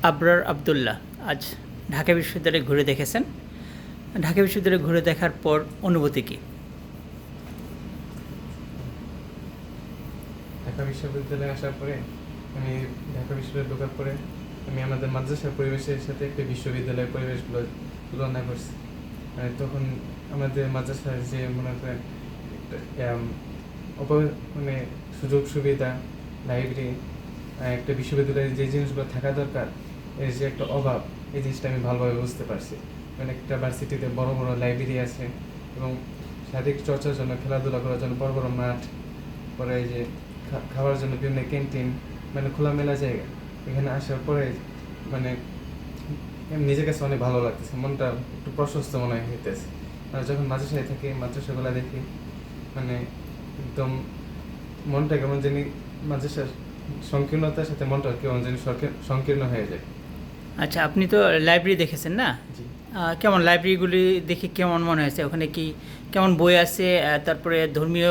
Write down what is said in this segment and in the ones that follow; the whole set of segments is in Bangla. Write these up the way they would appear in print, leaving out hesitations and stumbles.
আবরার আবদুল্লাহ আজ ঢাকা বিশ্ববিদ্যালয়ে ঘুরে দেখেছেন। ঢাকা বিশ্ববিদ্যালয়ে ঘুরে দেখার পর অনুভূতি কী? ঢাকা বিশ্ববিদ্যালয়ে আসার পরে আমি ঢাকা বিশ্ববিদ্যালয়ে ঢোকার পরে আমি আমাদের মাদ্রাসার পরিবেশের সাথে একটা বিশ্ববিদ্যালয়ের পরিবেশগুলো তুলনা করছি। তখন আমাদের মাদ্রাসার যে মনে করেন মানে সুযোগ সুবিধা, লাইব্রেরি, একটা বিশ্ববিদ্যালয়ে যে জিনিসগুলো থাকা দরকার এর যে একটা অভাব, এই জিনিসটা আমি ভালোভাবে বুঝতে পারছি। মানে একটা ভার্সিটিতে বড় বড় লাইব্রেরি আছে এবং শারীরিক চর্চার জন্য, খেলাধুলা করার জন্য বড় বড় মাঠ, পরে এই যে খাওয়ার জন্য বিভিন্ন ক্যান্টিন, মানে খোলামেলা জায়গা। এখানে আসার পরে মানে নিজের কাছে অনেক ভালো লাগতেছে, মনটা একটু প্রশস্ত মনে হইতেছে। আর যখন মাদ্রাসায় থাকি, মাদ্রাসাগুলো দেখি, মানে একদম মনটা কেমন জানি মাদ্রাসার সংকীর্ণতার সাথে মনটা কেমন জানি সংকীর্ণ হয়ে যায়। আচ্ছা, আপনি তো লাইব্রেরি দেখেছেন না? জি। কেমন লাইব্রেরিগুলি দেখে কেমন মনে হয়েছে? ওখানে কি কেমন বই আছে? তারপরে ধর্মীয়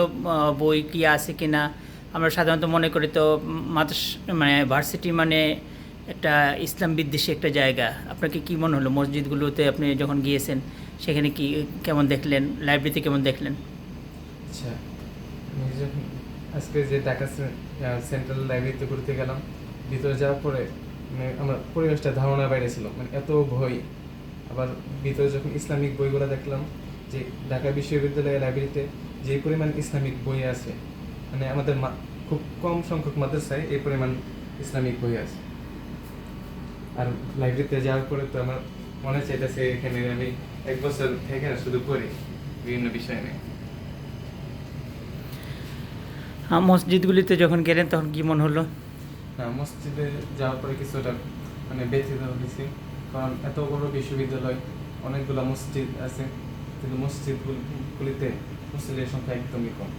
বই কি আছে কি না? আমরা সাধারণত মনে করি তো মানে ভার্সিটি মানে একটা ইসলাম বিদ্বেষী একটা জায়গা। আপনাকে কি মনে হলো মসজিদগুলোতে আপনি যখন গিয়েছেন? সেখানে কি কেমন দেখলেন? লাইব্রেরিতে কেমন দেখলেন? আচ্ছা, আমি যখন আজকে যে ঢাকা সেন্ট্রাল লাইব্রেরিতে ঘুরতে গেলাম, ভিতরে যাওয়ার পরে মানে আমার পরিবেশটা ধারণার বাইরে ছিল, মানে এত ভয়। আবার ভিতরে যখন ইসলামিক বইগুলো দেখলাম, যে ঢাকা বিশ্ববিদ্যালয়ের লাইব্রেরিতে যে পরিমাণ ইসলামিক বই আছে, মানে আমাদের খুব কম সংখ্যক মাদ্রাসায় এই পরিমাণ ইসলামিক বই আছে। আর লাইব্রেরিতে যাওয়ার পরে তো আমার মনে চাইতেছে এখানে আমি 1 বছর থেকে শুধু পড়ি বিভিন্ন বিষয় নিয়ে। মসজিদগুলিতে যখন গেলেন তখন কি মনে হলো? মসজিদে যাওয়ার পরে কিছুটা মানে ব্যথিত হয়েছি, কারণ এত বড় বিশ্ববিদ্যালয়, অনেকগুলো মসজিদ আছে, কিন্তু মসজিদগুলিতে মুসলিমের সংখ্যা একদমই কম।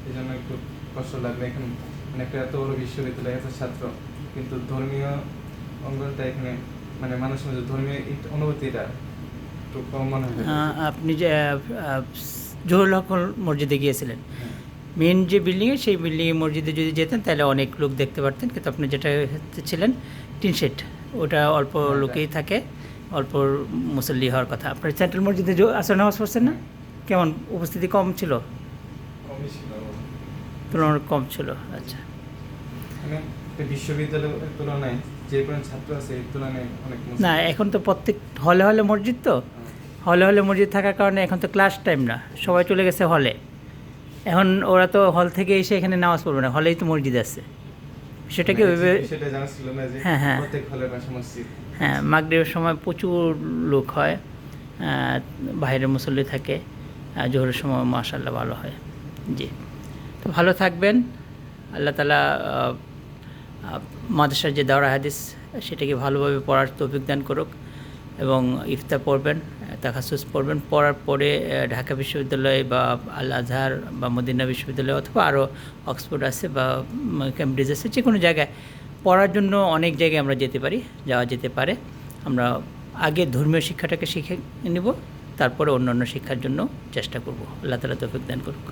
এই জন্য একটু কষ্ট লাগলো। এখন মানে একটা এত বড় বিশ্ববিদ্যালয়, এত ছাত্র, কিন্তু ধর্মীয় অঙ্গনটা এখানে মানে মানুষের মধ্যে ধর্মীয় অনুভূতিটা একটু কম মনে হয়। আপনি যে জহুরুল হক মসজিদে গিয়েছিলেন, মেন যে বিল্ডিংয়ে, সেই বিল্ডিংয়ে মসজিদে যদি যেতেন তাহলে অনেক লোক দেখতে পারতেন, কিন্তু আপনি যেটা ছিলেন টিন শেড, ওটা অল্প লোকেই থাকে, অল্প মুসল্লি হওয়ার কথা। আপনার সেন্ট্রাল মসজিদে আসর নামাজ পড়ছেন না? কেমন উপস্থিতি? কম ছিল? কমই ছিল, তুলনামূলক কম ছিল। আচ্ছা, মানে বিশ্ববিদ্যালয়ের তুলনায় যে পরিমাণ ছাত্র আছে এই তুলনায় অনেক না এখন তো প্রত্যেক হলে হলে মসজিদ, তো হলে হলে মসজিদ থাকার কারণে এখন তো ক্লাস টাইম না, সবাই চলে গেছে হলে। এখন ওরা তো হল থেকে এসে এখানে নামাজ পড়বে না, হলেই তো মসজিদ আছে। সেটাকে সেটা জানা ছিল না যে হ্যাঁ প্রত্যেক হলের পাশে মসজিদ। হ্যাঁ, মাগরিবের সময় প্রচুর লোক হয়, বাইরের মুসল্লি থাকে। জোহরের সময় মাশাআল্লাহ ভালো হয়। জি, তো ভালো থাকবেন। আল্লাহ তাআলা মাদ্রাসার যে দাওরা হাদিস সেটাকে ভালোভাবে পড়ার তৌফিক দান করুক, এবং ইফতার পড়বেন, তাখাসুস পড়বেন, পড়ার পরে ঢাকা বিশ্ববিদ্যালয় বা আল আজহার বা মদিনা বিশ্ববিদ্যালয় অথবা আরও অক্সফোর্ড আছে বা ক্যামব্রিজ আছে, যে কোনো জায়গায় পড়ার জন্য অনেক জায়গায় আমরা যেতে পারি, যাওয়া যেতে পারে। আমরা আগে ধর্মীয় শিক্ষাটাকে শিখে নেব, তারপরে অন্যান্য শিক্ষার জন্য চেষ্টা করব। আল্লাহ তাআলা তৌফিক দান করুক।